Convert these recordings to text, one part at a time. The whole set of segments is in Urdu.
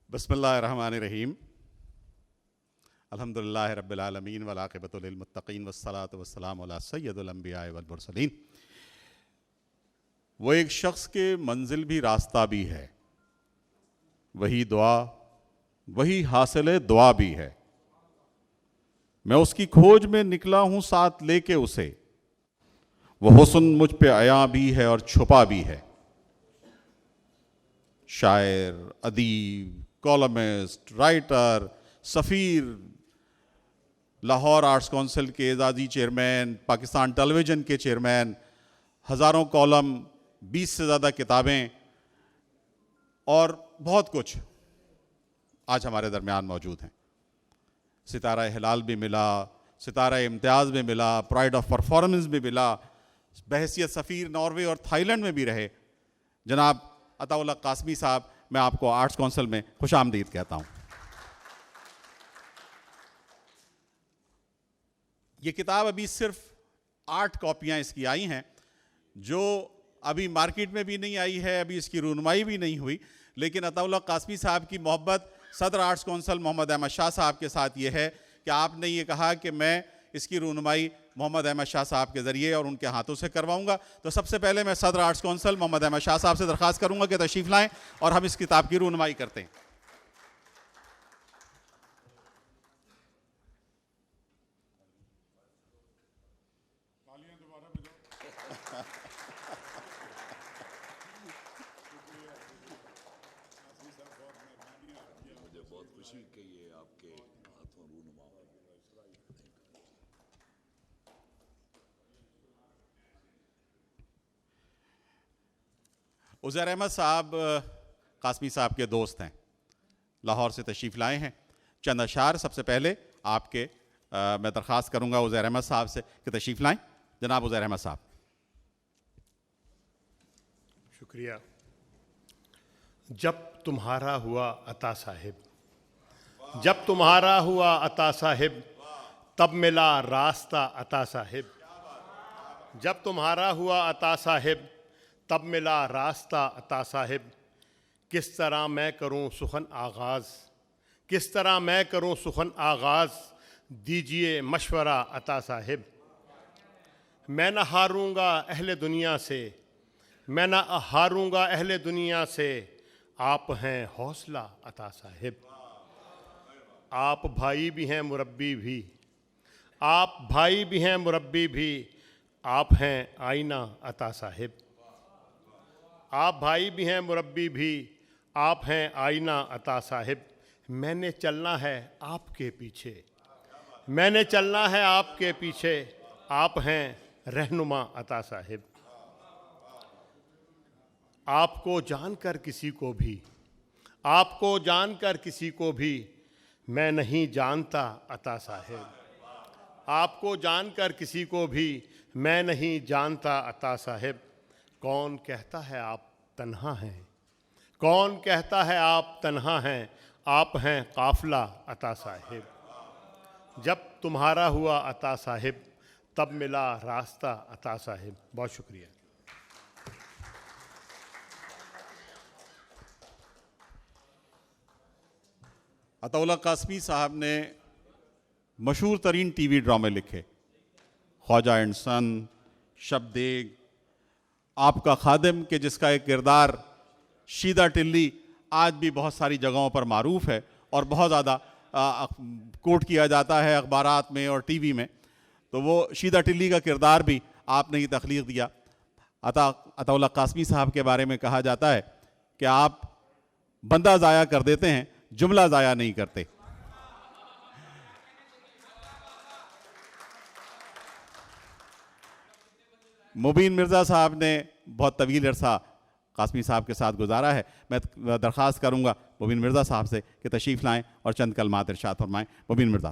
بسم اللہ الرحمن الرحیم الحمدللہ رب العالمین والعاقبۃ للمتقین والصلاۃ والسلام علی سید الانبیاء والمرسلین۔ وہ ایک شخص کے منزل بھی راستہ بھی ہے، وہی دعا وہی حاصل دعا بھی ہے۔ میں اس کی کھوج میں نکلا ہوں ساتھ لے کے اسے، وہ حسن مجھ پہ عیاں بھی ہے اور چھپا بھی ہے۔ شاعر، ادیب، کالمسٹ، رائٹر، سفیر، لاہور آرٹس کونسل کے اعزازی چیئرمین، پاکستان ٹیلی ویژن کے چیئرمین، ہزاروں کالم، 20 سے زیادہ کتابیں اور بہت کچھ آج ہمارے درمیان موجود ہیں۔ ستارہ ہلال بھی ملا، ستارہ امتیاز بھی ملا، پرائڈ آف پرفارمنس بھی ملا، بحیثیت سفیر ناروے اور تھائی لینڈ میں بھی رہے۔ جناب عطاء اللہ قاسمی صاحب، میں آپ کو آرٹس کونسل میں خوش آمدید کہتا ہوں۔ یہ کتاب ابھی صرف 8 کاپیاں اس کی آئی ہیں، جو ابھی مارکیٹ میں بھی نہیں آئی ہے، ابھی اس کی رونمائی بھی نہیں ہوئی، لیکن عطاء اللہ قاسمی صاحب کی محبت صدر آرٹس کونسل محمد احمد شاہ صاحب کے ساتھ یہ ہے کہ آپ نے یہ کہا کہ میں اس کی رونمائی محمد احمد شاہ صاحب کے ذریعے اور ان کے ہاتھوں سے کرواؤں گا۔ تو سب سے پہلے میں صدر آرٹس کونسل محمد احمد شاہ صاحب سے درخواست کروں گا کہ تشریف لائیں اور ہم اس کتاب کی رونمائی کرتے ہیں۔ عزیر احمد صاحب قاسمی صاحب کے دوست ہیں، لاہور سے تشریف لائے ہیں۔ چند اشعار سب سے پہلے آپ کے میں درخواست کروں گا عزیر احمد صاحب سے کہ تشریف لائیں۔ جناب عزیر احمد صاحب۔ شکریہ۔ جب تمہارا ہوا عطا صاحب، جب تمہارا ہوا عطا صاحب، تب ملا راستہ عطا صاحب۔ جب تمہارا ہوا عطا صاحب، تب ملا راستہ عطا صاحب۔ کس طرح میں کروں سخن آغاز، کس طرح میں کروں سخن آغاز، دیجئے مشورہ عطا صاحب۔ میں نہ ہاروں گا اہل دنیا سے، میں نہ ہاروں گا اہل دنیا سے، آپ ہیں حوصلہ عطا صاحب۔ آپ بھائی بھی ہیں مربی بھی، آپ بھائی بھی ہیں مربی بھی، آپ ہیں آئینہ عطا صاحب۔ آپ بھائی بھی ہیں مربی بھی، آپ ہیں آئینہ عطا صاحب۔ میں نے چلنا ہے آپ کے پیچھے، میں نے چلنا ہے آپ کے پیچھے، آپ ہیں رہنما عطا صاحب۔ آپ کو جان کر کسی کو بھی، آپ کو جان کر کسی کو بھی، میں نہیں جانتا عطا صاحب۔ آپ کو جان کر کسی کو بھی، میں نہیں جانتا عطا صاحب۔ کون کہتا ہے آپ تنہا ہیں، کون کہتا ہے آپ تنہا ہیں، آپ ہیں قافلہ عطا صاحب۔ جب تمہارا ہوا عطا صاحب، تب ملا راستہ عطا صاحب۔ بہت شکریہ۔ عطاء اللہ قاسمی صاحب نے مشہور ترین ٹی وی ڈرامے لکھے، خواجہ اینڈ سن، شب دیگ، آپ کا خادم، کہ جس کا ایک کردار شیدہ ٹلی آج بھی بہت ساری جگہوں پر معروف ہے اور بہت زیادہ کوٹ کیا جاتا ہے اخبارات میں اور ٹی وی میں۔ تو وہ شیدہ ٹلی کا کردار بھی آپ نے ہی تخلیق دیا۔ عطاء اللہ قاسمی صاحب کے بارے میں کہا جاتا ہے کہ آپ بندہ ضائع کر دیتے ہیں، جملہ ضائع نہیں کرتے۔ مبین مرزا صاحب نے بہت طویل عرصہ قاسمی صاحب کے ساتھ گزارا ہے۔ میں درخواست کروں گا مبین مرزا صاحب سے کہ تشریف لائیں اور چند کلمات ارشاد فرمائیں۔ مبین مرزا۔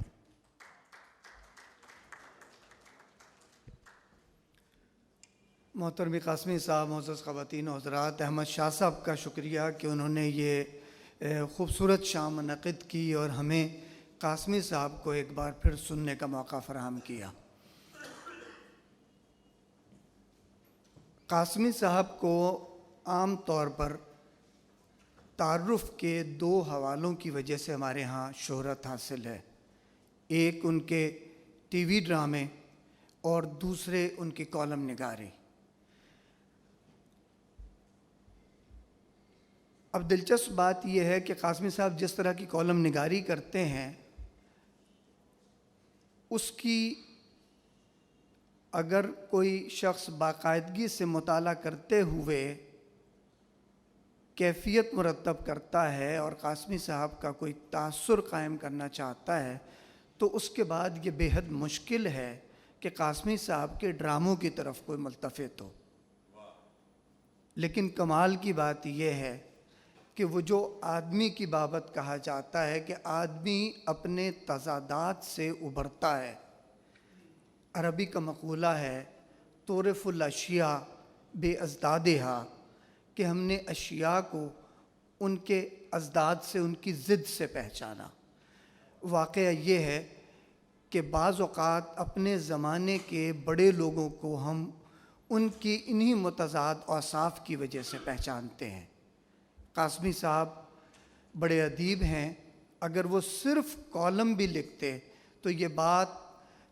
محترم قاسمی صاحب، معزز خواتین و حضرات، احمد شاہ صاحب کا شکریہ کہ انہوں نے یہ خوبصورت شام منعقد کی اور ہمیں قاسمی صاحب کو ایک بار پھر سننے کا موقع فراہم کیا۔ قاسمی صاحب کو عام طور پر تعارف کے دو حوالوں کی وجہ سے ہمارے ہاں شہرت حاصل ہے، ایک ان کے ٹی وی ڈرامے اور دوسرے ان کی کالم نگاری۔ اب دلچسپ بات یہ ہے کہ قاسمی صاحب جس طرح کی کالم نگاری کرتے ہیں اس کی اگر کوئی شخص باقاعدگی سے مطالعہ کرتے ہوئے کیفیت مرتب کرتا ہے اور قاسمی صاحب کا کوئی تاثر قائم کرنا چاہتا ہے تو اس کے بعد یہ بے حد مشکل ہے کہ قاسمی صاحب کے ڈراموں کی طرف کوئی ملتفت ہو۔ لیکن کمال کی بات یہ ہے کہ وہ جو آدمی کی بابت کہا جاتا ہے کہ آدمی اپنے تضادات سے ابھرتا ہے، عربی کا مقولہ ہے تورف الاشیاء بے ازدادہا، کہ ہم نے اشیاء کو ان کے ازداد سے، ان کی ضد سے پہچانا۔ واقعہ یہ ہے کہ بعض اوقات اپنے زمانے کے بڑے لوگوں کو ہم ان کی انہی متضاد اوصاف کی وجہ سے پہچانتے ہیں۔ قاسمی صاحب بڑے ادیب ہیں، اگر وہ صرف کالم بھی لکھتے تو یہ بات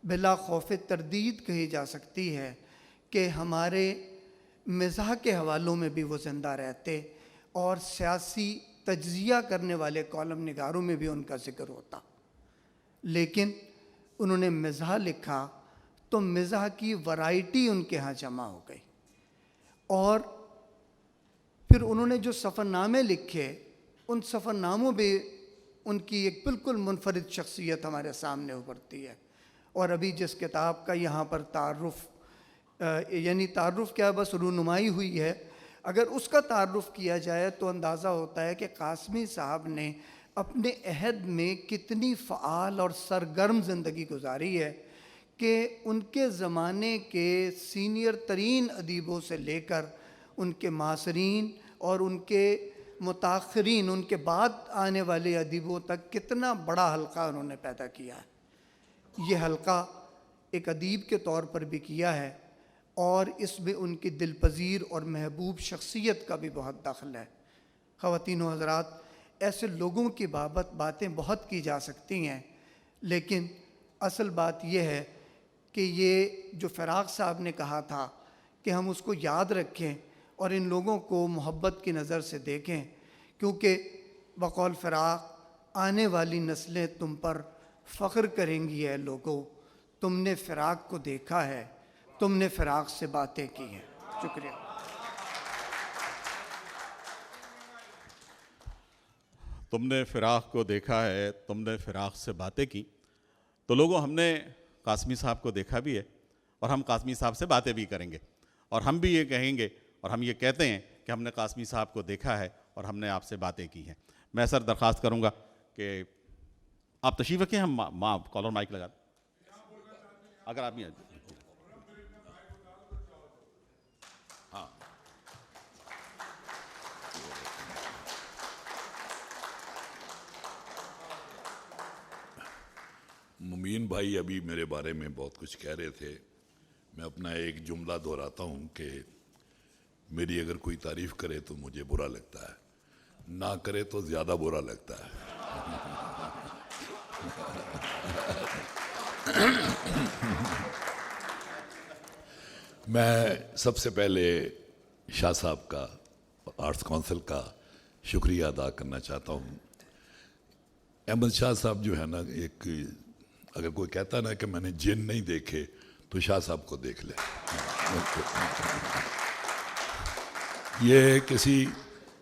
بلا خوف تردید کہی جا سکتی ہے کہ ہمارے مزاح کے حوالوں میں بھی وہ زندہ رہتے اور سیاسی تجزیہ کرنے والے کالم نگاروں میں بھی ان کا ذکر ہوتا۔ لیکن انہوں نے مزاح لکھا تو مزاح کی ورائٹی ان کے ہاں جمع ہو گئی، اور پھر انہوں نے جو سفر نامے لکھے ان سفر ناموں میں ان کی ایک بالکل منفرد شخصیت ہمارے سامنے ابھرتی ہے۔ اور ابھی جس کتاب کا یہاں پر تعارف یعنی تعارف کیا بس رونمائی ہوئی ہے، اگر اس کا تعارف کیا جائے تو اندازہ ہوتا ہے کہ قاسمی صاحب نے اپنے عہد میں کتنی فعال اور سرگرم زندگی گزاری ہے کہ ان کے زمانے کے سینئر ترین ادیبوں سے لے کر ان کے معاصرین اور ان کے متاخرین، ان کے بعد آنے والے ادیبوں تک کتنا بڑا حلقہ انہوں نے پیدا کیا ہے۔ یہ حلقہ ایک ادیب کے طور پر بھی کیا ہے اور اس میں ان کی دل پذیر اور محبوب شخصیت کا بھی بہت دخل ہے۔ خواتین و حضرات، ایسے لوگوں کی باتیں بہت کی جا سکتی ہیں، لیکن اصل بات یہ ہے کہ یہ جو فراق صاحب نے کہا تھا کہ ہم اس کو یاد رکھیں اور ان لوگوں کو محبت کی نظر سے دیکھیں، کیونکہ بقول فراق آنے والی نسلیں تم پر فخر کریں گی۔ اے لوگوں، تم نے فراق کو دیکھا ہے، تم نے فراق سے باتیں کی ہیں۔ شکریہ۔ تم نے فراق کو دیکھا ہے، تم نے فراق سے باتیں کی۔ تو لوگوں، ہم نے قاسمی صاحب کو دیکھا بھی ہے اور ہم قاسمی صاحب سے باتیں بھی کریں گے، اور ہم بھی یہ کہیں گے اور ہم یہ کہتے ہیں کہ ہم نے قاسمی صاحب کو دیکھا ہے اور ہم نے آپ سے باتیں کی ہیں۔ میں سر درخواست کروں گا کہ آپ تشریف رکھیں، ہم کالر مائک لگا دیں اگر آپ نہیں آئے۔ ہاں، ممین بھائی ابھی میرے بارے میں بہت کچھ کہہ رہے تھے۔ میں اپنا ایک جملہ دہراتا ہوں کہ میری اگر کوئی تعریف کرے تو مجھے برا لگتا ہے، نہ کرے تو زیادہ برا لگتا ہے۔ میں سب سے پہلے شاہ صاحب کا، آرٹس کونسل کا شکریہ ادا کرنا چاہتا ہوں۔ احمد شاہ صاحب جو ہے نا، ایک اگر کوئی کہتا نا کہ میں نے جن نہیں دیکھے تو شاہ صاحب کو دیکھ لے۔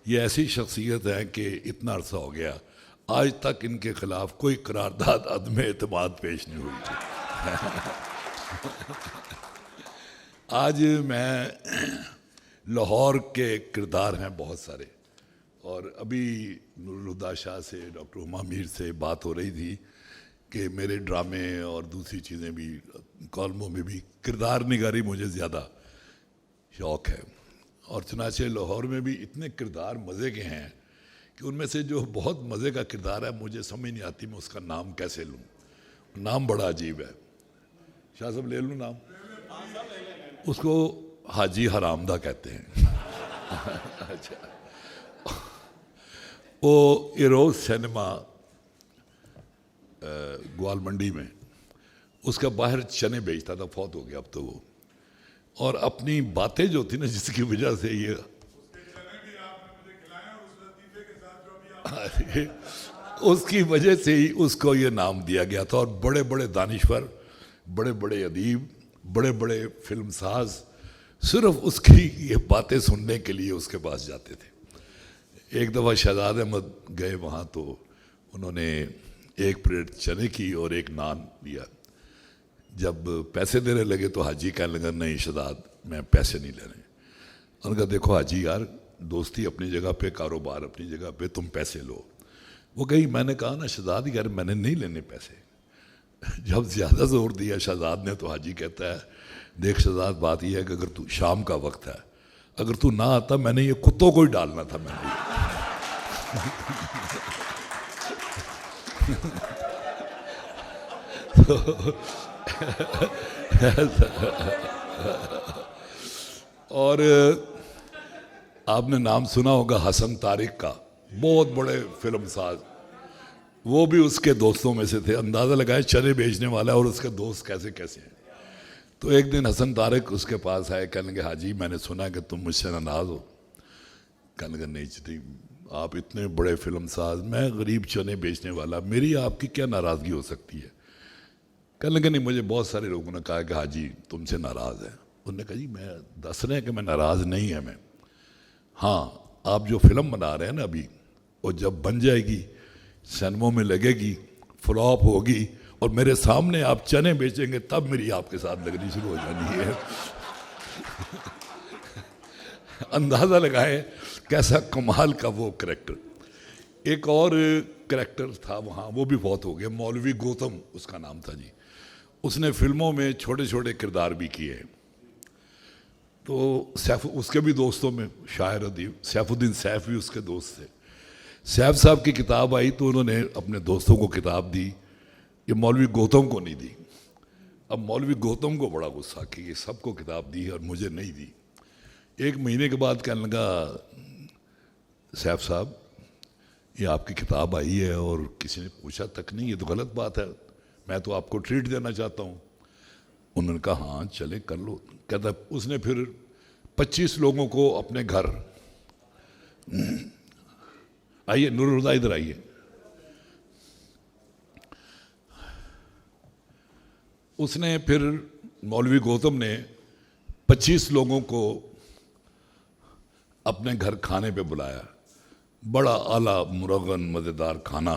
یہ ایسی شخصیت ہے کہ اتنا عرصہ ہو گیا، آج تک ان کے خلاف کوئی قرارداد عدم اعتماد پیش نہیں ہوئی تھی۔ آج میں لاہور کے کردار ہیں بہت سارے، اور ابھی نور الہدیٰ شاہ سے، ڈاکٹر ہما میر سے بات ہو رہی تھی کہ میرے ڈرامے اور دوسری چیزیں بھی، کالموں میں بھی کردار نگاری مجھے زیادہ شوق ہے، اور چنانچہ لاہور میں بھی اتنے کردار مزے کے ہیں کہ ان میں سے جو بہت مزے کا کردار ہے مجھے سمجھ نہیں آتی میں اس کا نام کیسے لوں۔ نام بڑا عجیب ہے۔ شاہ صاحب لے لوں نام؟ اس کو حاجی حرامدہ کہتے ہیں۔ اچھا، وہ ایروز سینما گوال منڈی میں اس کا باہر چنے بیچتا تھا، فوت ہو گیا اب تو وہ، اور اپنی باتیں جو تھی نا جس کی وجہ سے یہ اس کی وجہ سے ہی اس کو یہ نام دیا گیا تھا. اور بڑے بڑے دانشور، بڑے بڑے ادیب، بڑے بڑے فلم ساز صرف اس کی یہ باتیں سننے کے لیے اس کے پاس جاتے تھے. ایک دفعہ شہزاد احمد گئے وہاں تو انہوں نے ایک پلیٹ چنے کی اور ایک نان لیا. جب پیسے دینے لگے تو حاجی کہنے لگا نہیں شہزاد میں پیسے نہیں لے رہے. انہوں نے کہا دیکھو حاجی یار، دوستی اپنی جگہ پہ، کاروبار اپنی جگہ پہ، تم پیسے لو. وہ کہیں میں نے کہا نا شہزاد یار میں نے نہیں لینے پیسے. جب زیادہ زور دیا شہزاد نے تو حاجی کہتا ہے دیکھ شہزاد بات یہ ہے کہ اگر تو شام کا وقت ہے، اگر تو نہ آتا میں نے یہ کتوں کو ہی ڈالنا تھا میں نے. اور آپ نے نام سنا ہوگا حسن طارق کا، بہت بڑے فلم ساز، وہ بھی اس کے دوستوں میں سے تھے. اندازہ لگائے چنے بیچنے والا اور اس کے دوست کیسے کیسے ہیں. تو ایک دن حسن طارق اس کے پاس آئے، کہنے لگے حاجی میں نے سنا کہ تم مجھ سے ناراض ہو. کہنے لگے نہیں آپ اتنے بڑے فلم ساز، میں غریب چنے بیچنے والا، میری آپ کی کیا ناراضگی ہو سکتی ہے. کہنے لگے نہیں مجھے بہت سارے لوگوں نے کہا کہ حاجی تم سے ناراض ہے. انہوں نے کہا جی میں دس رہے ہیں کہ میں ناراض نہیں ہے، میں ہاں آپ جو فلم بنا رہے ہیں نا ابھی، وہ جب بن جائے گی سینموں میں لگے گی، فلاپ ہوگی اور میرے سامنے آپ چنے بیچیں گے تب میری آپ کے ساتھ لگنی شروع ہو جانی ہے. اندازہ لگائے کیسا کمال کا وہ کریکٹر. ایک اور کریکٹر تھا وہاں، وہ بھی فوت ہو گیا، مولوی گوتم اس کا نام تھا جی. اس نے فلموں میں چھوٹے چھوٹے کردار بھی کیے. تو اس کے بھی دوستوں میں شاعر ادیب سیف الدین سیف بھی اس کے دوست تھے. سیف صاحب کی کتاب آئی تو انہوں نے اپنے دوستوں کو کتاب دی، یہ مولوی گوتم کو نہیں دی. اب مولوی گوتم کو بڑا غصہ کہ یہ سب کو کتاب دی اور مجھے نہیں دی. ایک مہینے کے بعد کہنے لگا سیف صاحب یہ آپ کی کتاب آئی ہے اور کسی نے پوچھا تک نہیں، یہ تو غلط بات ہے، میں تو آپ کو ٹریٹ دینا چاہتا ہوں. انہوں نے کہا ہاں چلے کر لو. کہتا اس نے پھر 25 لوگوں کو اپنے گھر، آئیے نور الہدا ادھر آئیے، اس نے پھر مولوی گوتم نے 25 لوگوں کو اپنے گھر کھانے پہ بلایا، بڑا اعلیٰ مرغن مزیدار کھانا.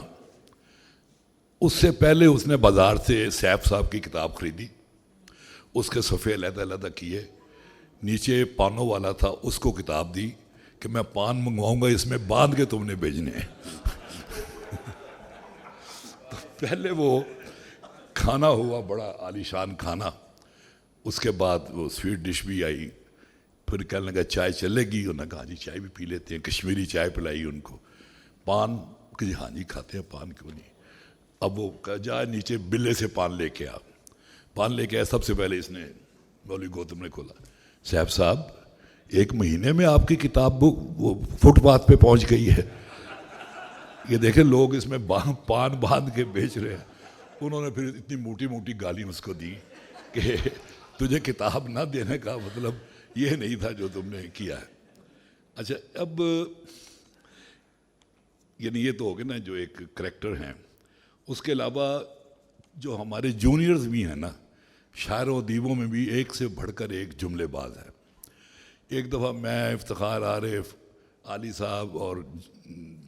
اس سے پہلے اس نے بازار سے سیف صاحب کی کتاب خریدی، اس کے صفحے علیحدہ علیحدہ کیے، نیچے پانوں والا تھا اس کو کتاب دی کہ میں پان منگواؤں گا اس میں باندھ کے تم نے بھیجنے ہیں. تو پہلے وہ کھانا ہوا بڑا عالیشان کھانا، اس کے بعد وہ سویٹ ڈش بھی آئی. پھر کہنے لگا چائے چلے گی، انہوں نے کہا جی چائے بھی پی لیتے ہیں، کشمیری چائے پلائی ان کو. پان کہ ہاں جی کھاتے ہیں پان کیوں نہیں. اب وہ جا نیچے بلے سے پان لے کے آ. پان لے کے آیا، سب سے پہلے اس نے مولوی گوتم نے کھولا، صاحب صاحب 1 مہینے میں آپ کی کتاب وہ فٹ پاتھ پہ پہنچ گئی ہے، یہ دیکھیں لوگ اس میں پان باندھ کے بیچ رہے ہیں. انہوں نے پھر اتنی موٹی موٹی گالیاں اس کو دی کہ تجھے کتاب نہ دینے کا مطلب یہ نہیں تھا جو تم نے کیا ہے. اچھا اب یعنی یہ تو ہو گیا نا جو ایک کریکٹر ہیں. اس کے علاوہ جو ہمارے جونیئرز بھی ہیں نا، شاعر و ادیبوں میں بھی ایک سے بڑھ کر ایک جملے باز ہے. ایک دفعہ میں، افتخار عارف، علی صاحب اور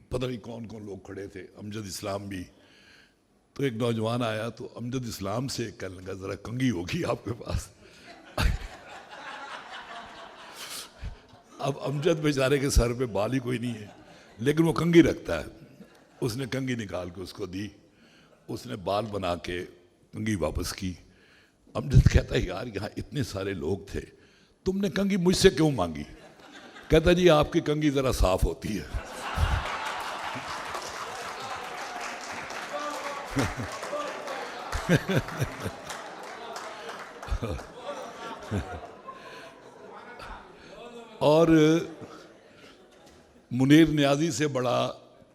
پتہ نہیں کون کون لوگ کھڑے تھے، امجد اسلام بھی. تو ایک نوجوان آیا تو امجد اسلام سے کہنے لگا ذرا کنگھی ہوگی آپ کے پاس. اب امجد بیچارے کے سر پہ بال ہی کوئی نہیں ہے لیکن وہ کنگھی رکھتا ہے. اس نے کنگھی نکال کے اس کو دی، اس نے بال بنا کے کنگھی واپس کی. امجد کہتا ہے یار یہاں اتنے سارے لوگ تھے، تم نے کنگھی مجھ سے کیوں مانگی؟ کہتا جی آپ کی کنگھی ذرا صاف ہوتی ہے. اور منیر نیازی سے بڑا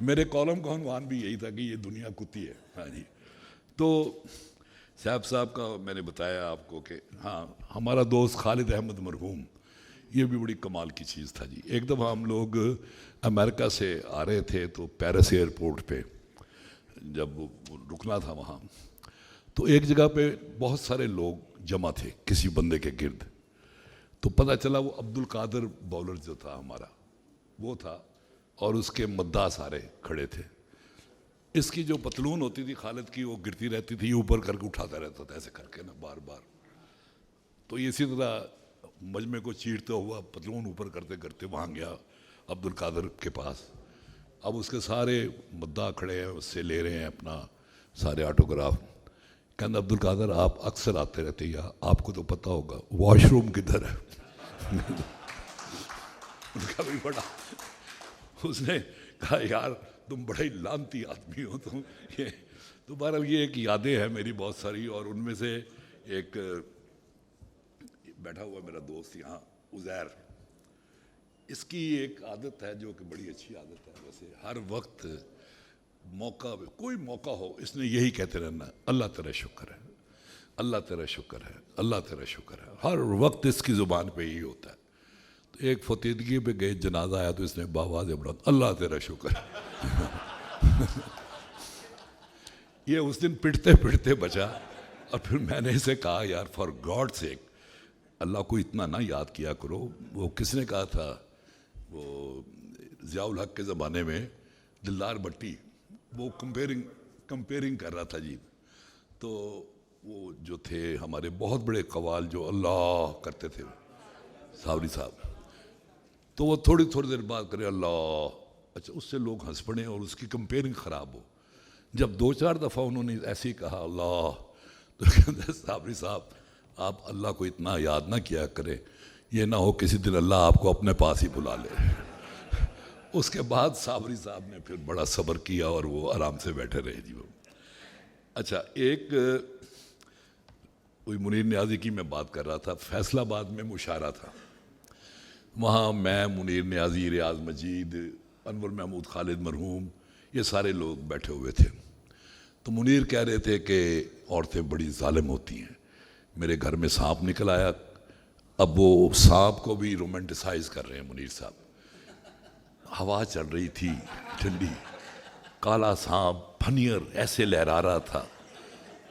میرے کالم کا عنوان بھی یہی تھا کہ یہ دنیا کتی ہے. ہاں جی. تو صاحب کا میں نے بتایا آپ کو کہ ہاں ہمارا دوست خالد احمد مرحوم یہ بھی بڑی کمال کی چیز تھا جی. ایک دفعہ ہم لوگ امریکہ سے آ رہے تھے تو پیرس ایئرپورٹ پہ جب رکنا تھا وہاں تو ایک جگہ پہ بہت سارے لوگ جمع تھے کسی بندے کے گرد. تو پتہ چلا وہ عبد القادر باؤلر جو تھا ہمارا وہ تھا اور اس کے مداح سارے کھڑے تھے. اس کی جو پتلون ہوتی تھی خالد کی وہ گرتی رہتی تھی اوپر کر کے اٹھاتا رہتا تھا ایسے کر کے نا بار بار. تو اسی طرح مجمع کو چیرتے ہوا پتلون اوپر کرتے کرتے وہاں گیا عبد القادر کے پاس. اب اس کے سارے مداح کھڑے ہیں اس سے لے رہے ہیں اپنا سارے آٹوگراف. کہنا عبد القادر آپ اکثر آتے رہتے یا آپ کو تو پتہ ہوگا واش روم کدھر ہے. ان کا بھی بڑا اس نے کہا یار تم بڑے لانتی آدمی ہو تم. یہ تو بہرحال یہ ایک یادیں ہیں میری بہت ساری. اور ان میں سے ایک بیٹھا ہوا میرا دوست یہاں عزیر, اس کی ایک عادت ہے جو کہ بڑی اچھی عادت ہے. ویسے ہر وقت موقع کوئی موقع ہو اس نے یہی کہتے رہنا اللہ تیرا شکر ہے, اللہ تیرا شکر ہے, اللہ تیرا شکر ہے. ہر وقت اس کی زبان پہ یہی ہوتا ہے. تو ایک فتیدگی پہ گئے جنازہ آیا تو اس نے باواز بڑھا اللہ تیرا شکر ہے. یہ اس دن پٹتے پٹتے بچا. اور پھر میں نے اسے کہا یار فار گاڈ سیک اللہ کو اتنا نہ یاد کیا کرو. وہ کس نے کہا تھا وہ ضیاء الحق کے زمانے میں دلدار بھٹی وہ کمپیرنگ کر رہا تھا جی. تو وہ جو تھے ہمارے بہت بڑے قوال جو اللہ کرتے تھے صابری صاحب, تو وہ تھوڑی دیر بعد کرے اللہ. اچھا اس سے لوگ ہنس پڑے اور اس کی کمپیرنگ خراب ہو. جب 2-4 دفعہ انہوں نے ایسے ہی کہا اللہ تو کہتے صابری صاحب آپ اللہ کو اتنا یاد نہ کیا کریں یہ نہ ہو کسی دن اللہ آپ کو اپنے پاس ہی بلا لے. اس کے بعد صابری صاحب نے پھر بڑا صبر کیا اور وہ آرام سے بیٹھے رہے جی. وہ اچھا ایک کوئی منیر نیازی کی میں بات کر رہا تھا. فیصل آباد میں مشاعرہ تھا. وہاں میں منیر نیازی ریاض مجید انور محمود خالد مرحوم یہ سارے لوگ بیٹھے ہوئے تھے. تو منیر کہہ رہے تھے کہ عورتیں بڑی ظالم ہوتی ہیں. میرے گھر میں سانپ نکل آیا. اب وہ سانپ کو بھی رومانٹیسائز کر رہے ہیں منیر صاحب. ہوا چل رہی تھی ٹھنڈی, کالا سانپ پھنیر ایسے لہرا رہا تھا.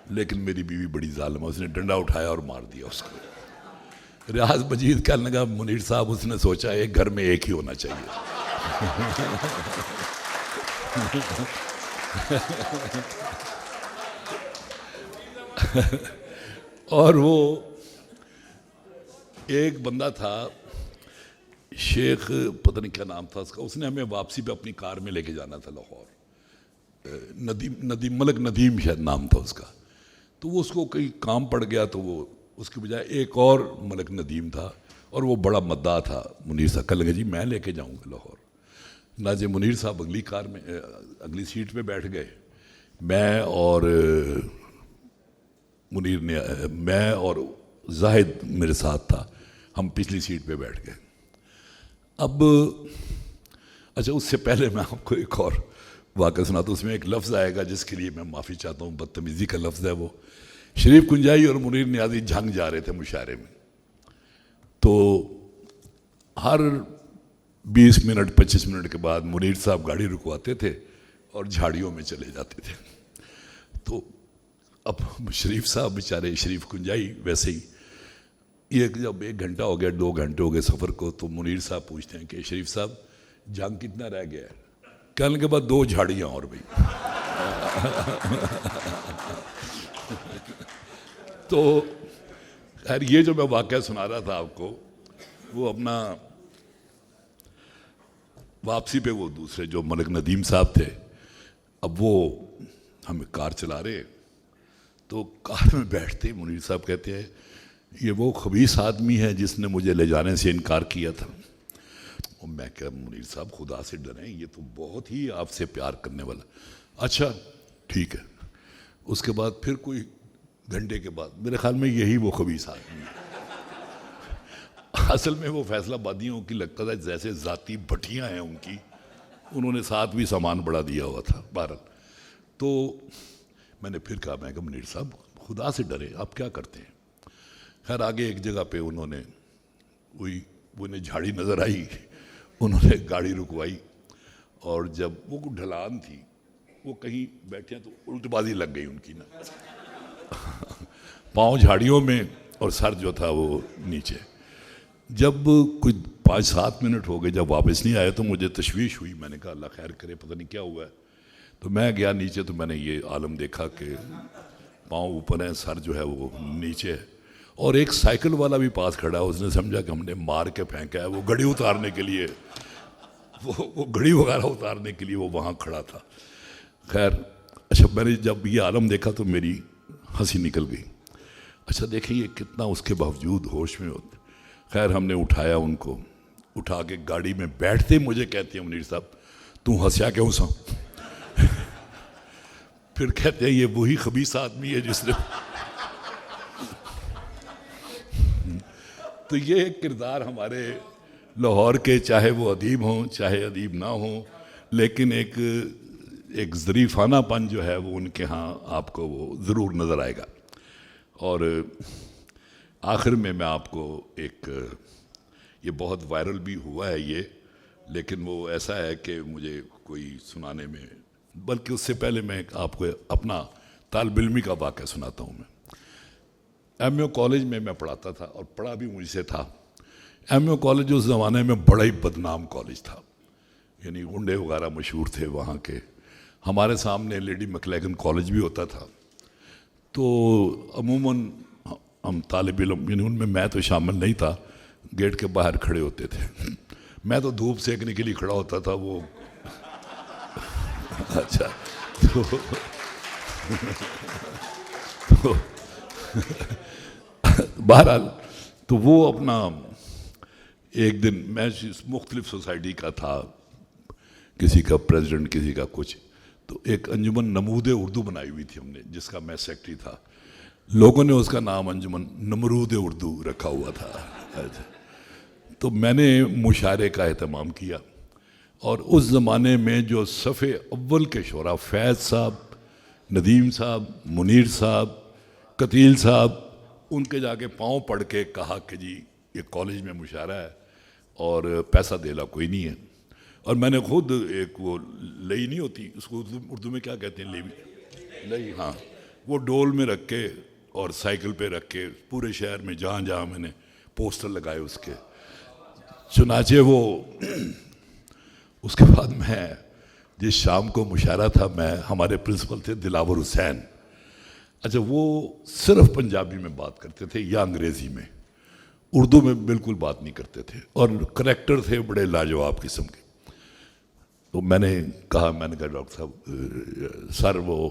لیکن میری بیوی بڑی ظالم ہے, اس نے ڈنڈا اٹھایا اور مار دیا اس کو. ریاض مجید کہنے لگا منیر صاحب اس نے سوچا ایک گھر میں ایک ہی ہونا چاہیے. اور وہ ایک بندہ تھا شیخ پتہ نہیں کیا نام تھا اس کا, اس نے ہمیں واپسی پہ اپنی کار میں لے کے جانا تھا لاہور. ندیم ملک ندیم شاید نام تھا اس کا. تو وہ اس کو کہیں کام پڑ گیا تو وہ اس کی بجائے ایک اور ملک ندیم تھا اور وہ بڑا مداح تھا منیر صاحب. کہنے لگے جی میں لے کے جاؤں گا لاہور. ناجے منیر صاحب اگلی کار میں اگلی سیٹ پہ بیٹھ گئے. میں اور منیر نے میں اور زاہد میرے ساتھ تھا, ہم پچھلی سیٹ پہ بیٹھ گئے. اب اچھا اس سے پہلے میں آپ کو ایک اور واقعہ سناتا ہوں. اس میں ایک لفظ آئے گا جس کے لیے میں معافی چاہتا ہوں, بدتمیزی کا لفظ ہے وہ. شریف کنجائی اور منیر نیازی جھنگ جا رہے تھے مشاعرے میں. تو ہر 20 منٹ 25 منٹ کے بعد منیر صاحب گاڑی رکواتے تھے اور جھاڑیوں میں چلے جاتے تھے. تو اب شریف صاحب بیچارے شریف کنجائی ویسے ہی یہ جب 1 گھنٹہ ہو گیا 2 گھنٹے ہو گئے سفر کو, تو منیر صاحب پوچھتے ہیں کہ شریف صاحب جنگ کتنا رہ گیا ہے. کہنے کے بعد 2 جھاڑیاں اور بھی. تو خیر یہ جو میں واقعہ سنا رہا تھا آپ کو وہ اپنا واپسی پہ وہ دوسرے جو ملک ندیم صاحب تھے, اب وہ ہمیں کار چلا رہے. تو کار میں بیٹھتے ہی منیر صاحب کہتے ہیں یہ وہ خبیث آدمی ہے جس نے مجھے لے جانے سے انکار کیا تھا. اور میں کہا منیر صاحب خدا سے ڈریں, یہ تو بہت ہی آپ سے پیار کرنے والا. اچھا ٹھیک ہے. اس کے بعد پھر کوئی گھنٹے کے بعد میرے خیال میں یہی وہ خبیث آدمی ہے. اصل میں وہ فیصلہ آبادیوں کی لگتا تھا جیسے ذاتی بھٹیاں ہیں ان کی, انہوں نے ساتھ بھی سامان بڑا دیا ہوا تھا بہرحال. تو میں نے پھر کہا, میں کہ منیر صاحب خدا سے ڈرے, آپ کیا کرتے ہیں؟ خیر آگے ایک جگہ پہ انہوں نے وہی انہیں جھاڑی نظر آئی, انہوں نے گاڑی رکوائی, اور جب وہ ڈھلان تھی, وہ کہیں بیٹھے ہیں تو الٹ بازی لگ گئی ان کی نا, پاؤں جھاڑیوں میں اور سر جو تھا وہ نیچے. جب کوئی 5-7 منٹ ہو گئے, جب واپس نہیں آئے تو مجھے تشویش ہوئی. میں نے کہا اللہ خیر کرے, پتہ نہیں کیا ہوا ہے. تو میں گیا نیچے, تو میں نے یہ عالم دیکھا کہ پاؤں اوپر ہیں, سر جو ہے وہ نیچے ہے, اور ایک سائیکل والا بھی پاس کھڑا ہے. اس نے سمجھا کہ ہم نے مار کے پھینکا ہے, وہ گھڑی اتارنے کے لیے, وہ گھڑی وغیرہ اتارنے کے لیے وہ وہاں کھڑا تھا. خیر اچھا, میں نے جب یہ عالم دیکھا تو میری ہنسی نکل گئی. اچھا دیکھیں یہ کتنا اس کے باوجود ہوش میں ہوتا. خیر ہم نے اٹھایا ان کو, اٹھا کے گاڑی میں بیٹھتے مجھے کہتے ہیں منیر صاحب تو ہنسیا کیوں سا؟ پھر کہتے ہیں یہ وہی خبیث آدمی ہے جس نے. تو یہ ایک کردار ہمارے لاہور کے, چاہے وہ ادیب ہوں چاہے ادیب نہ ہوں, لیکن ایک ظریفانہ پن جو ہے وہ ان کے ہاں آپ کو وہ ضرور نظر آئے گا. اور آخر میں آپ کو ایک, یہ بہت وائرل بھی ہوا ہے یہ, لیکن وہ ایسا ہے کہ مجھے کوئی سنانے میں, بلکہ اس سے پہلے میں آپ کو اپنا طالب علمی کا واقعہ سناتا ہوں. میں ایم اے کالج میں پڑھاتا تھا, اور پڑھا بھی مجھ سے تھا. ایم اے کالج اس زمانے میں بڑا ہی بدنام کالج تھا, یعنی غنڈے وغیرہ مشہور تھے وہاں کے. ہمارے سامنے لیڈی مکلیگن کالج بھی ہوتا تھا. تو عموماً ہم طالب علم, یعنی ان میں تو شامل نہیں تھا, گیٹ کے باہر کھڑے ہوتے تھے. میں تو دھوپ سینکنے کے لیے کھڑا ہوتا تھا. وہ اچھا تو بہرحال تو وہ اپنا ایک دن, میں مختلف سوسائٹی کا تھا, کسی کا پریزیڈنٹ کسی کا کچھ, تو ایک انجمن نمود اردو بنائی ہوئی تھی ہم نے, جس کا میں سیکٹری تھا. لوگوں نے اس کا نام انجمن نمرود اردو رکھا ہوا تھا. تو میں نے مشاعرے کا اہتمام کیا, اور اس زمانے میں جو صف اول کے شعراء, فیض صاحب, ندیم صاحب, منیر صاحب, قتیل صاحب, ان کے جا کے پاؤں پڑھ کے کہا کہ جی یہ کالج میں مشاعرہ ہے اور پیسہ دیلا کوئی نہیں ہے. اور میں نے خود ایک وہ لئی نہیں ہوتی, اس کو اردو میں کیا کہتے ہیں, لئی, ہاں, وہ ڈول میں رکھ کے اور سائیکل پہ رکھ کے پورے شہر میں جہاں جہاں میں نے پوسٹر لگائے اس کے. چنانچہ وہ اس کے بعد میں جس شام کو مشاعرہ تھا, میں ہمارے پرنسپل تھے دلاور حسین. اچھا وہ صرف پنجابی میں بات کرتے تھے یا انگریزی میں, اردو میں بالکل بات نہیں کرتے تھے, اور کریکٹر تھے بڑے لاجواب قسم کے. تو میں نے کہا ڈاکٹر صاحب سر وہ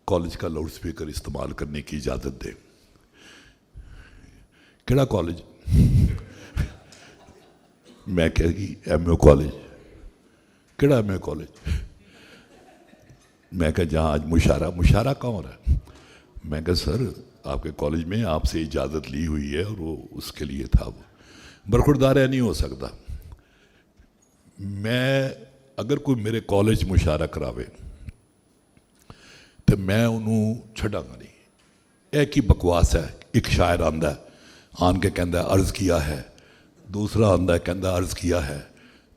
کالج کا لاؤڈ سپیکر استعمال کرنے کی اجازت دیں. کیڑا کالج؟ میں کہہ گی ایم اے کالج. کیڑا ایم اے کالج؟ میں کہا جہاں آج مشاعرہ کہاں ہو رہا ہے؟ میں کہا سر آپ کے کالج میں آپ سے اجازت لی ہوئی ہے, اور وہ اس کے لیے تھا. وہ برخوردار نہیں ہو سکتا. میں اگر کوئی میرے کالج مشاعرہ کراوے تو میں انہوں چھڑا گا نہیں. ایک ہی بکواس ہے. ایک شاعر آندا ہے, آن کے کہندا ہے عرض کیا ہے, دوسرا آندا ہے کہندا عرض کیا ہے,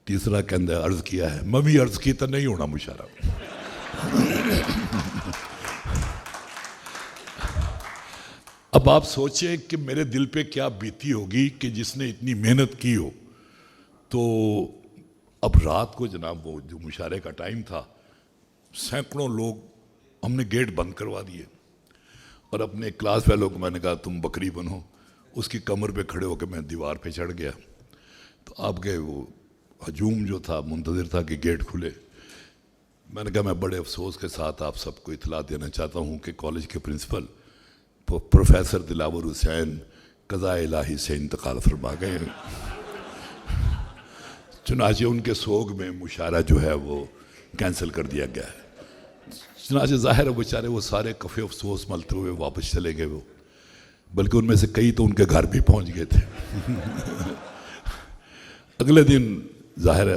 تیسرا کہندا ہے عرض کیا ہے. میں بھی عرض کی تو نہیں ہونا مشاعرہ. اب آپ سوچیں کہ میرے دل پہ کیا بیتی ہوگی کہ جس نے اتنی محنت کی ہو. تو اب رات کو جناب وہ جو مشاعرے کا ٹائم تھا, سینکڑوں لوگ, ہم نے گیٹ بند کروا دیے, اور اپنے کلاس فیلو کو میں نے کہا تم بکری بنو. اس کی کمر پہ کھڑے ہو کے میں دیوار پہ چڑھ گیا. تو آپ کے وہ ہجوم جو تھا منتظر تھا کہ گیٹ کھلے. میں نے کہا میں بڑے افسوس کے ساتھ آپ سب کو اطلاع دینا چاہتا ہوں کہ کالج کے پرنسپل پروفیسر دلاور حسین قضاء الہی سے انتقال فرما گئے ہیں. چنانچہ ان کے سوگ میں مشاعرہ جو ہے وہ کینسل کر دیا گیا ہے. چنانچہ ظاہر ہے بیچارے وہ سارے کفے افسوس ملتے ہوئے واپس چلے گئے. وہ بلکہ ان میں سے کئی تو ان کے گھر بھی پہنچ گئے تھے. اگلے دن ظاہر ہے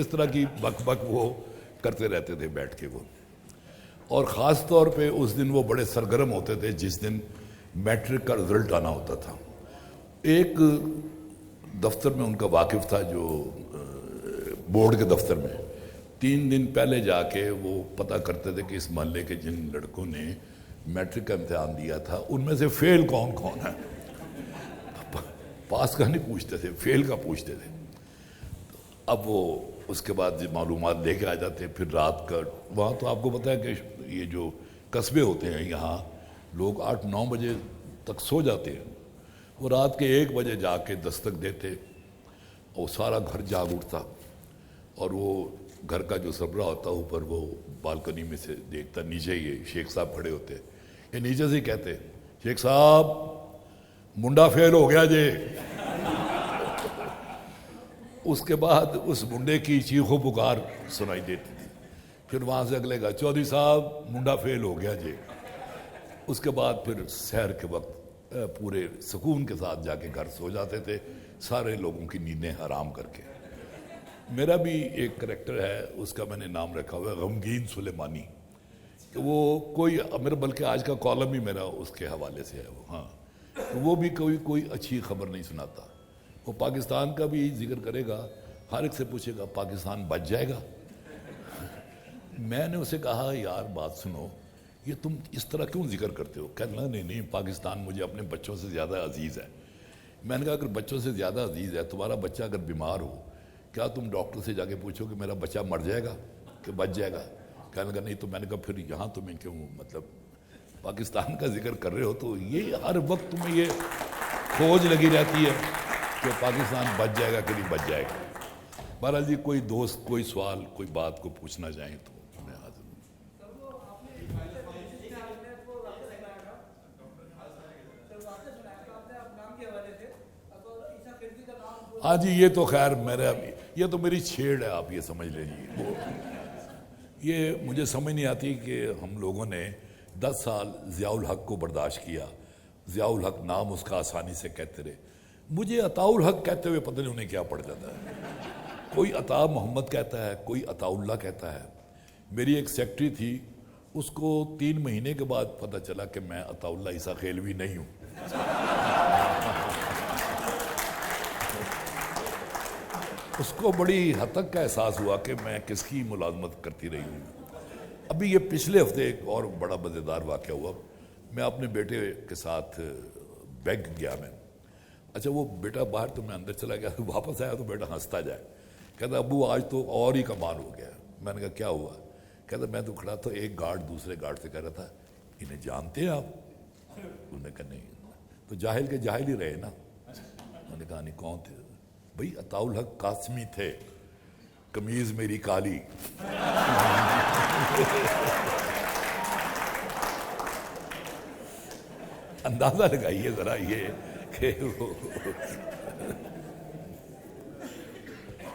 اس طرح کی بک بک وہ کرتے رہتے تھے بیٹھ کے وہ. اور خاص طور پہ اس دن وہ بڑے سرگرم ہوتے تھے جس دن میٹرک کا رزلٹ آنا ہوتا تھا. ایک دفتر میں ان کا واقف تھا جو بورڈ کے دفتر میں 3 دن پہلے جا کے وہ پتہ کرتے تھے کہ اس محلے کے جن لڑکوں نے میٹرک کا امتحان دیا تھا ان میں سے فیل کون کون ہے. پاس کا نہیں پوچھتے تھے, فیل کا پوچھتے تھے. اب وہ اس کے بعد معلومات لے کے آ جاتے ہیں. پھر رات کا وہاں تو آپ کو پتہ ہے کہ یہ جو قصبے ہوتے ہیں یہاں لوگ 8-9 بجے تک سو جاتے ہیں. وہ رات کے 1 بجے جا کے دستک دیتے اور سارا گھر جاگ اٹھتا اور وہ گھر کا جو سربراہ ہوتا اوپر وہ بالکنی میں سے دیکھتا نیچے یہ شیخ صاحب کھڑے ہوتے. یہ نیچے سے ہی کہتے شیخ صاحب منڈا فیل ہو گیا جی. اس کے بعد اس منڈے کی چیخ و پکار سنائی دیتی تھی. پھر وہاں سے اگلے گا چودھری صاحب منڈا فیل ہو گیا جی. اس کے بعد پھر سحر کے وقت پورے سکون کے ساتھ جا کے گھر سو جاتے تھے سارے لوگوں کی نیندیں حرام کر کے. میرا بھی ایک کریکٹر ہے اس کا میں نے نام رکھا ہوا ہے غمگین سلیمانی. کہ وہ کوئی میرا بلکہ آج کا کالم ہی میرا اس کے حوالے سے ہے. وہ بھی کوئی اچھی خبر نہیں سناتا. وہ پاکستان کا بھی ذکر کرے گا, ہر ایک سے پوچھے گا پاکستان بچ جائے گا. میں نے اسے کہا یار بات سنو, یہ تم اس طرح کیوں ذکر کرتے ہو؟ کہنا نہیں پاکستان مجھے اپنے بچوں سے زیادہ عزیز ہے. میں نے کہا اگر بچوں سے زیادہ عزیز ہے, تمہارا بچہ اگر بیمار ہو کیا تم ڈاکٹر سے جا کے پوچھو کہ میرا بچہ مر جائے گا کہ بچ جائے گا؟ کہنے لگا نہیں. تو میں نے کہا پھر یہاں تمہیں کیوں مطلب پاکستان کا ذکر کر رہے ہو؟ تو یہ ہر وقت تمہیں یہ کھوج لگی رہتی ہے کہ پاکستان بچ جائے گا کہ نہیں بچ جائے گا. بہرحال جی کوئی دوست کوئی سوال کوئی بات کو پوچھنا چاہیں تو میں حاضر ہوں. ہاں جی یہ تو خیر میرا یہ تو میری چھیڑ ہے, آپ یہ سمجھ لیں جی. یہ مجھے سمجھ نہیں آتی کہ ہم لوگوں نے 10 سال ضیاء الحق کو برداشت کیا. ضیاء الحق نام اس کا آسانی سے کہتے رہے. مجھے عطاء الحق کہتے ہوئے پتہ نہیں انہیں کیا پڑ جاتا ہے. کوئی عطا محمد کہتا ہے, کوئی عطاء اللہ کہتا ہے. میری ایک سیکٹری تھی, اس کو 3 مہینے کے بعد پتہ چلا کہ میں عطاء اللہ عیسیٰ خیلوی نہیں ہوں. اس کو بڑی حد تک کا احساس ہوا کہ میں کس کی ملازمت کرتی رہی ہوں. ابھی یہ پچھلے ہفتے ایک اور بڑا مزیدار واقعہ ہوا. میں اپنے بیٹے کے ساتھ بیگ گیا میں. اچھا وہ بیٹا باہر تو میں اندر چلا گیا, واپس آیا تو بیٹا ہنستا جائے. کہتا ابو آج تو اور ہی کمال ہو گیا. میں نے کہا کیا ہوا؟ کہتا میں تو کھڑا تھا, ایک گارڈ دوسرے گارڈ سے کہہ رہا تھا انہیں جانتے ہیں آپ؟ انہوں نے کہا نہیں. تو جاہل کے جاہل ہی رہے نا. میں نے کہا نہیں کون تھے؟ بھئی عطاء الحق قاسمی تھے, قمیض میری کالی. اندازہ لگائیے ذرا یہ کہ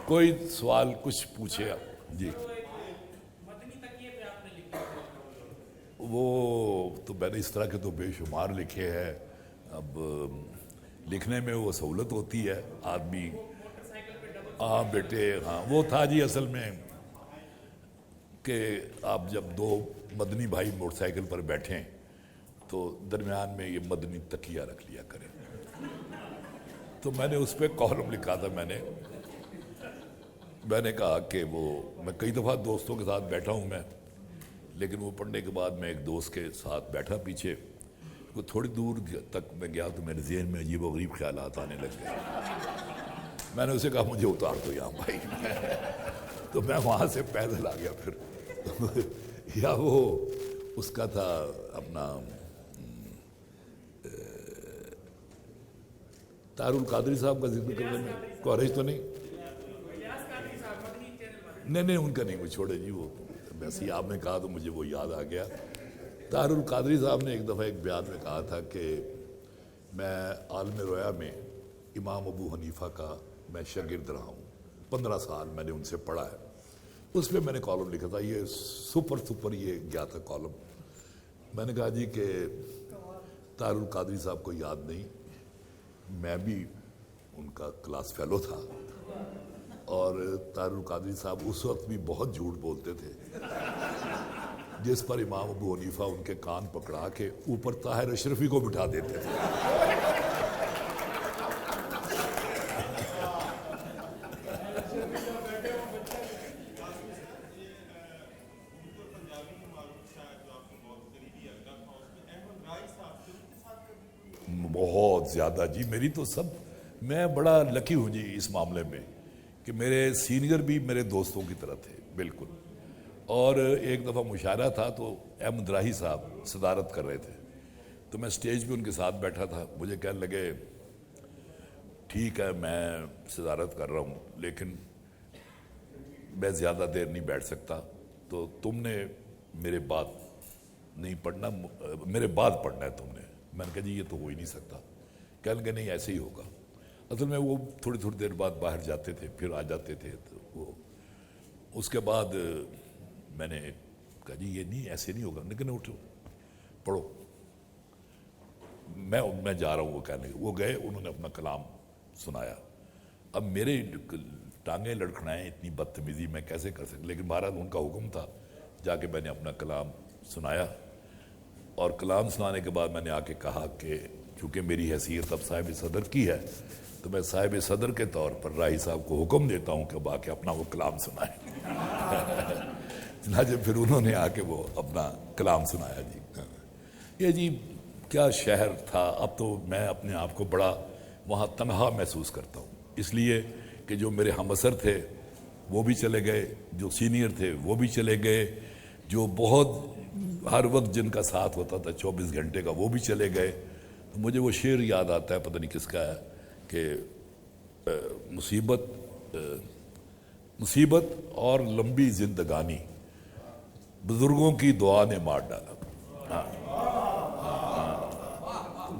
کوئی سوال کچھ پوچھے آپ جی. وہ تو میں نے اس طرح کے تو بے شمار لکھے ہیں. اب لکھنے میں وہ سہولت ہوتی ہے آدمی. ہاں بیٹے ہاں وہ تھا جی اصل میں کہ آپ جب 2 مدنی بھائی موٹر سائیکل پر بیٹھیں تو درمیان میں یہ مدنی تکیہ رکھ لیا کریں. تو میں نے اس پہ کالم لکھا تھا. میں نے کہا کہ وہ میں کئی دفعہ دوستوں کے ساتھ بیٹھا ہوں میں, لیکن وہ پڑھنے کے بعد میں ایک دوست کے ساتھ بیٹھا پیچھے. وہ تھوڑی دور تک میں گیا تو میرے ذہن میں عجیب و غریب خیالات آنے لگ گئے. میں نے اسے کہا مجھے اتار دو یہاں بھائی. تو میں وہاں سے پیدل آ گیا. پھر یا وہ اس کا تھا اپنا طاہر القادری صاحب کا ذکر کرنے میں کوریج تو نہیں ان کا نہیں, وہ چھوڑے جی. وہ ویسے ہی آپ نے کہا تو مجھے وہ یاد آ گیا. طاہر القادری صاحب نے ایک دفعہ ایک بیان میں کہا تھا کہ میں عالم رویا میں امام ابو حنیفہ کا میں شاگرد رہا ہوں. 15 سال میں نے ان سے پڑھا ہے. اس پہ میں نے کالم لکھا تھا. یہ سپر یہ گیا تھا کالم. میں نے کہا جی کہ طاہر القادری صاحب کو یاد نہیں, میں بھی ان کا کلاس فیلو تھا اور طاہر القادری صاحب اس وقت بھی بہت جھوٹ بولتے تھے، جس پر امام ابو حنیفہ ان کے کان پکڑا کے اوپر طاہر اشرفی کو بٹھا دیتے تھے۔ بہت زیادہ جی، میری تو میں بڑا لکی ہوں جی اس معاملے میں کہ میرے سینئر بھی میرے دوستوں کی طرح تھے بالکل۔ اور ایک دفعہ مشاعرہ تھا تو احمد راہی صاحب صدارت کر رہے تھے، تو میں سٹیج پہ ان کے ساتھ بیٹھا تھا، مجھے کہنے لگے ٹھیک ہے میں صدارت کر رہا ہوں لیکن میں زیادہ دیر نہیں بیٹھ سکتا، تو تم نے میرے بعد نہیں پڑھنا، میرے بعد پڑھنا ہے تم نے۔ میں نے کہا جی یہ تو ہو ہی نہیں سکتا۔ کہنے لگے نہیں ایسے ہی ہوگا۔ اصل میں وہ تھوڑی دیر بعد باہر جاتے تھے پھر آ جاتے تھے، تو وہ اس کے بعد میں نے کہا جی یہ نہیں ایسے نہیں ہوگا، لیکن اٹھو پڑھو، میں جا رہا ہوں۔ وہ کہنے وہ گئے، انہوں نے اپنا کلام سنایا۔ اب میرے ٹانگیں لڑکھڑائیں، اتنی بدتمیزی میں کیسے کر سکتا، لیکن بہرحال ان کا حکم تھا، جا کے میں نے اپنا کلام سنایا۔ اور کلام سنانے کے بعد میں نے آ کے کہا کہ چونکہ میری حیثیت اب صاحب صدر کی ہے تو میں صاحب صدر کے طور پر راہی صاحب کو حکم دیتا ہوں کہ اب آ کے اپنا وہ کلام سنائیں۔ چنانچہ پھر انہوں نے آ کے وہ اپنا کلام سنایا جی۔ یہ جی کیا شہر تھا، اب تو میں اپنے آپ کو بڑا وہاں تنہا محسوس کرتا ہوں، اس لیے کہ جو میرے ہم اثر تھے وہ بھی چلے گئے، جو سینئر تھے وہ بھی چلے گئے، جو بہت ہر وقت جن کا ساتھ ہوتا تھا 24 گھنٹے کا وہ بھی چلے گئے۔ تو مجھے وہ شعر یاد آتا ہے، پتہ نہیں کس کا ہے، کہ مصیبت اور لمبی زندگانی بزرگوں کی دعا نے مار ڈالا۔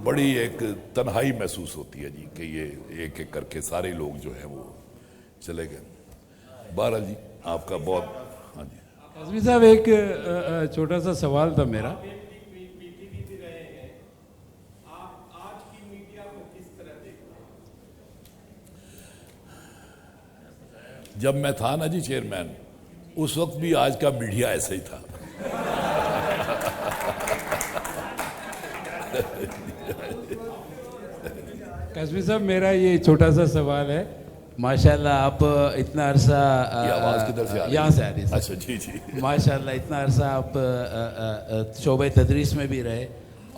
بڑی ایک تنہائی محسوس ہوتی ہے جی کہ یہ ایک ایک کر کے سارے لوگ جو ہیں وہ چلے گئے۔ بہرحال جی آپ کا بہت ہاں جی۔ قاسمی صاحب ایک چھوٹا سا سوال تھا میرا۔ جب میں تھا نا جی چیئرمین، اس وقت بھی آج کا میڈیا ایسا ہی تھا۔ قاسمی صاحب میرا یہ چھوٹا سا سوال ہے، ماشاءاللہ آپ اتنا عرصہ یہ آواز کدھر سے آ رہی ہے؟ یہاں سے آ رہی ہے۔ اچھا جی جی۔ ماشاءاللہ اتنا عرصہ آپ شعبہ تدریس میں بھی رہے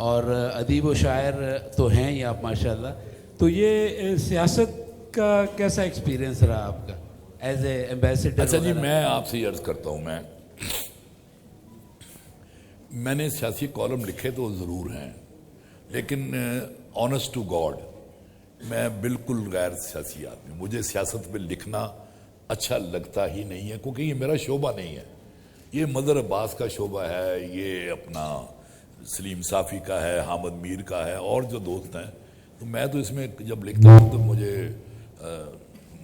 اور ادیب و شاعر تو ہیں ہی آپ ماشاءاللہ، تو یہ سیاست کا کیسا ایکسپیرینس رہا آپ کا ایز اے ایمبیسڈر؟ اچھا جی میں آپ سے عرض کرتا ہوں، میں نے سیاسی کالم لکھے تو ضرور ہیں، لیکن آنسٹ ٹو گاڈ میں بالکل غیر سیاسی آدمی، مجھے سیاست میں لکھنا اچھا لگتا ہی نہیں ہے، کیونکہ یہ میرا شعبہ نہیں ہے، یہ مظہر عباس کا شعبہ ہے، یہ اپنا سلیم صافی کا ہے، حامد میر کا ہے، اور جو دوست ہیں، تو میں تو اس میں جب لکھتا ہوں تو مجھے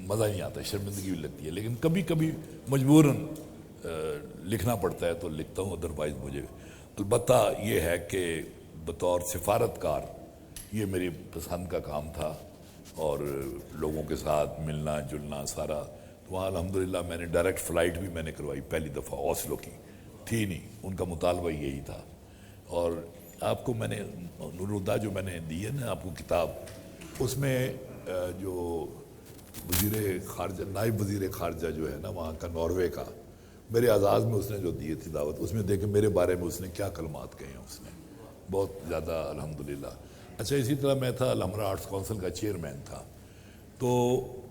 مزہ نہیں آتا، شرمندگی بھی لگتی ہے، لیکن کبھی کبھی مجبوراً لکھنا پڑتا ہے تو لکھتا ہوں، ادروائز مجھے البتہ یہ ہے کہ بطور سفارتکار یہ میری پسند کا کام تھا، اور لوگوں کے ساتھ ملنا جلنا سارا، تو وہاں الحمدللہ میں نے ڈائریکٹ فلائٹ بھی میں نے کروائی پہلی دفعہ، اوسلو کی تھی نہیں، ان کا مطالبہ یہی تھا۔ اور آپ کو میں نے نورالہدیٰ جو میں نے دی ہے نا آپ کو کتاب، اس میں جو وزیر خارجہ نائب وزیر خارجہ جو ہے نا وہاں کا ناروے کا، میرے اعزاز میں اس نے جو دیے تھی دعوت، اس میں دیکھیں میرے بارے میں اس نے کیا کلمات کہے ہیں، اس نے بہت زیادہ الحمدللہ۔ اچھا اسی طرح میں تھا الحمرا آرٹس کونسل کا چیئرمین تھا، تو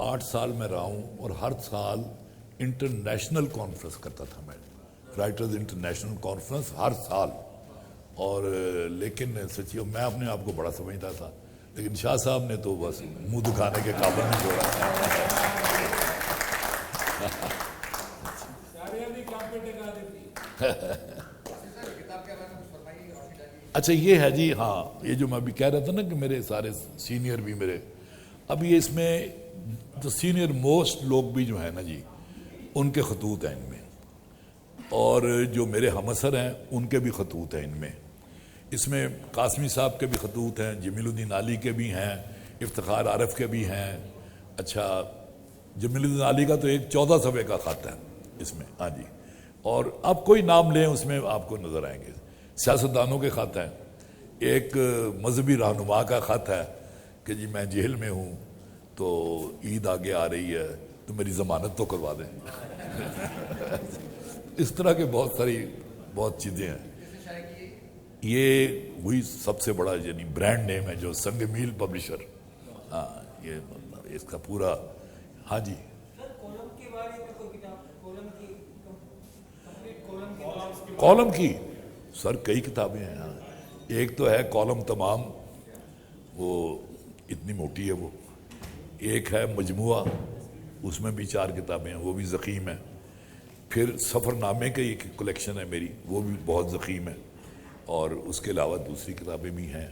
8 سال میں رہا ہوں، اور ہر سال انٹرنیشنل کانفرنس کرتا تھا میں، رائٹرز انٹرنیشنل کانفرنس ہر سال، اور لیکن سچی میں اپنے آپ کو بڑا سمجھتا تھا، لیکن شاہ صاحب نے تو بس منہ دکھانے کے قابل نہیں چھوڑا۔ اچھا یہ ہے جی، ہاں یہ جو میں ابھی کہہ رہا تھا نا کہ میرے سارے سینئر بھی میرے، اب یہ اس میں جو سینئر موسٹ لوگ بھی جو ہیں نا جی ان کے خطوط ہیں ان میں، اور جو میرے ہم اثر ہیں ان کے بھی خطوط ہیں ان میں، اس میں قاسمی صاحب کے بھی خطوط ہیں، جمیل الدین علی کے بھی ہیں، افتخار عارف کے بھی ہیں، اچھا جمیل الدین علی کا تو ایک 14 صفحے کا خط ہے اس میں. ہاں جی. اور آپ کوئی نام لیں اس میں آپ کو نظر آئیں گے. سیاستدانوں کے خط ہیں. ایک مذہبی رہنما کا خط ہے کہ جی میں جیل میں ہوں تو عید آگے آ رہی ہے تو میری ضمانت تو کروا دیں. اس طرح کے بہت چیزیں ہیں. یہ وہی سب سے بڑا یعنی برانڈ نیم ہے جو سنگ میل پبلشر. ہاں یہ اس کا پورا. ہاں جی. کالم کی سر کئی کتابیں ہیں. ایک تو ہے کالم تمام, وہ اتنی موٹی ہے وہ. ایک ہے مجموعہ, اس میں بھی 4 کتابیں ہیں, وہ بھی ضخیم ہے. پھر سفر نامے کی ایک کلیکشن ہے میری, وہ بھی بہت ضخیم ہے. اور اس کے علاوہ دوسری کتابیں بھی ہیں,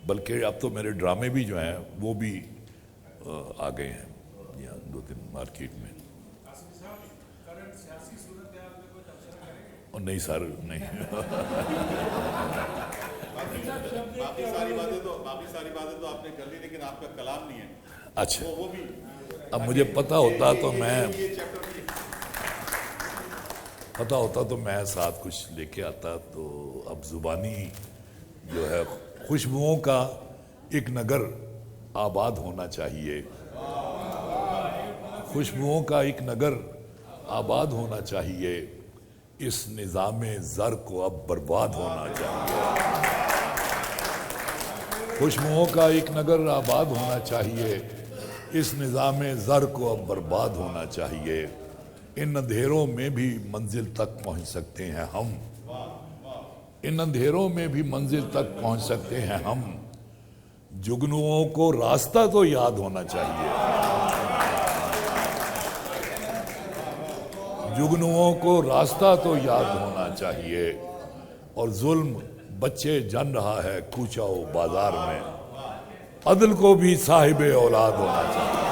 بلکہ اب تو میرے ڈرامے بھی جو ہیں وہ بھی آ گئے ہیں یہاں 2-3 مارکیٹ میں. اور نہیں سر نہیں. باقی ساری باتیں تو آپ نے کر لی, لیکن آپ کا کلام نہیں ہے. اچھا, وہ بھی اب مجھے پتہ ہوتا تو میں ساتھ کچھ لے کے آتا. تو اب زبانی جو ہے خوشبوؤں کا ایک نگر آباد ہونا چاہیے. خوشبوؤں کا ایک نگر آباد ہونا چاہیے. اس نظام زر کو اب برباد ہونا چاہیے. خوشبوؤں کا ایک نگر آباد ہونا چاہیے. اس نظام زر کو اب برباد ہونا چاہیے. ان اندھیروں میں بھی منزل تک پہنچ سکتے ہیں ہم. ان اندھیروں میں بھی منزل تک پہنچ سکتے ہیں ہم. جگنوؤں کو راستہ تو یاد ہونا چاہیے. جگنوؤں کو راستہ تو یاد ہونا چاہیے. اور ظلم بچے جن رہا ہے کوچہ و بازار میں. عدل کو بھی صاحب اولاد ہونا چاہیے.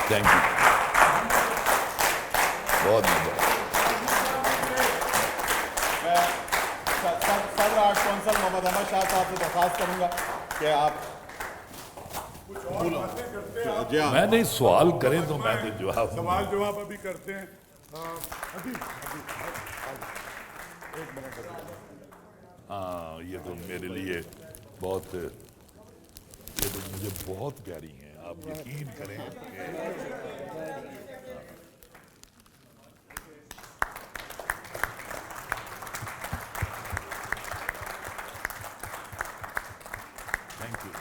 Thank you. بہت صدر آرٹ کونسل محمد احمد شاہ صاحب سے درخواست کروں گا کہ آپ جی ہاں میں نہیں سوال کریں تو میں تو جواب. سوال جواب ابھی کرتے ہیں. ہاں یہ تو میرے لیے بہت, یہ تو مجھے بہت پیاری ہیں. آپ یقین کریں تھینک یو.